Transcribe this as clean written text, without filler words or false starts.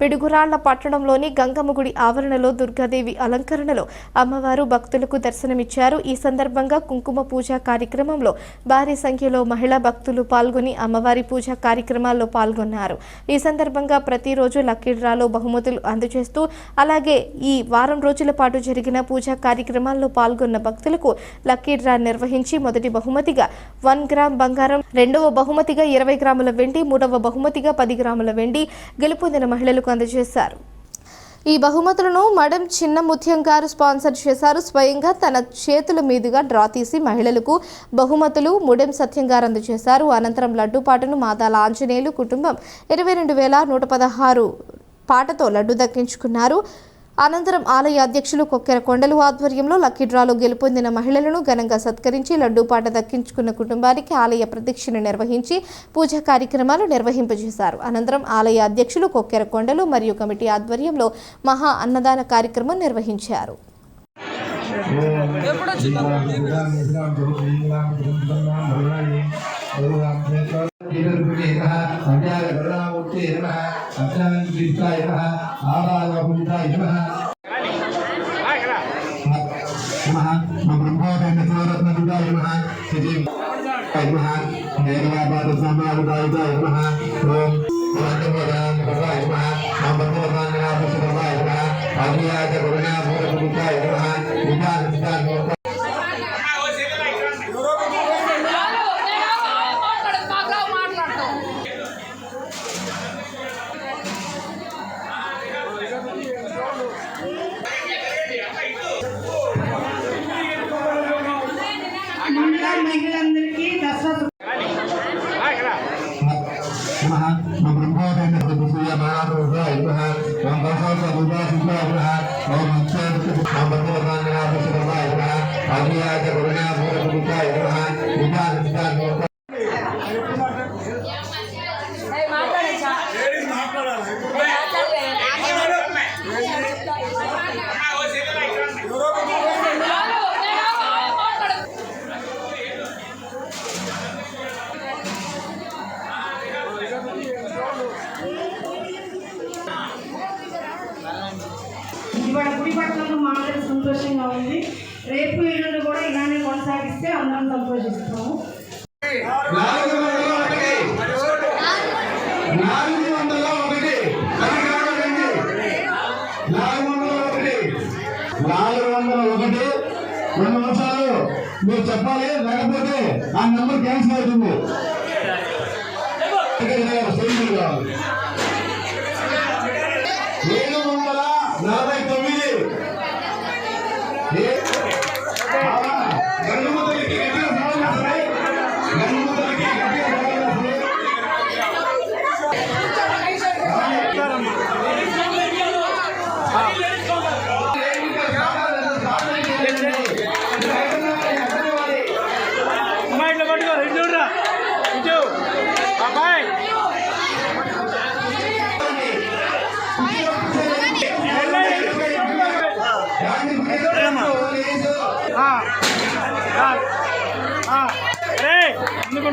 పిడుగురాళ్ల పట్టణంలోని గంగమ్మ గుడి ఆవరణలో దుర్గాదేవి అలంకరణలో అమ్మవారు భక్తులకు దర్శనమిచ్చారు. ఈ సందర్భంగా కుంకుమ పూజ కార్యక్రమంలో భారీ సంఖ్యలో మహిళా భక్తులు పాల్గొని అమ్మవారి పూజా కార్యక్రమాల్లో పాల్గొన్నారు. ఈ సందర్భంగా ప్రతిరోజు లక్కీ డ్రాలో బహుమతులు అందజేస్తూ అలాగే ఈ వారం రోజుల పాటు జరిగిన పూజా కార్యక్రమాల్లో పాల్గొన్న భక్తులకు లక్కీ డ్రా నిర్వహించి మొదటి బహుమతిగా 1 గ్రామ్ బంగారం, రెండవ బహుమతిగా 20 గ్రాముల వెండి, మూడవ బహుమతిగా 10 గ్రాముల వెండి గెలుపొందిన మహిళలకు అందజేశారు. ఈ బహుమతులను మడం చిన్న ముత్యం గారు స్పాన్సర్ చేశారు. స్వయంగా తన చేతుల మీదుగా డ్రా తీసి మహిళలకు బహుమతులు ముడెం సత్యం గారు అందజేశారు. అనంతరం లడ్డూపాటను మాదాల ఆంజనేయులు కుటుంబం 22,116 పాటతో లడ్డు దక్కించుకున్నారు. అనంతరం ఆలయ అధ్యక్షులు కొక్కెర కొండలు ఆధ్వర్యంలో లక్కీ డ్రాలో గెలుపొందిన మహిళలను ఘనంగా సత్కరించి లడ్డూపాట దక్కించుకున్న కుటుంబానికి ఆలయ ప్రదక్షిణ నిర్వహించి పూజా కార్యక్రమాలు నిర్వహింపజేశారు. అనంతరం ఆలయ అధ్యక్షులు కొక్కెర కొండలు మరియు కమిటీ ఆధ్వర్యంలో మహా అన్నదాన కార్యక్రమం నిర్వహించారు. మహిళలందరికీ దసరా ఇవాళ గుడి పట్టణంలో మా అందరూ సంతోషంగా ఉంది. రేపు ఎల్లుండి కూడా ఇలానే కొనసాగిస్తే అందరం సంతోషిస్తాము. మీరు చెప్పాలి, లేకపోతే ఆ నెంబర్ క్యాన్సిల్ అవుతుంది. కావాలి ఎందుకు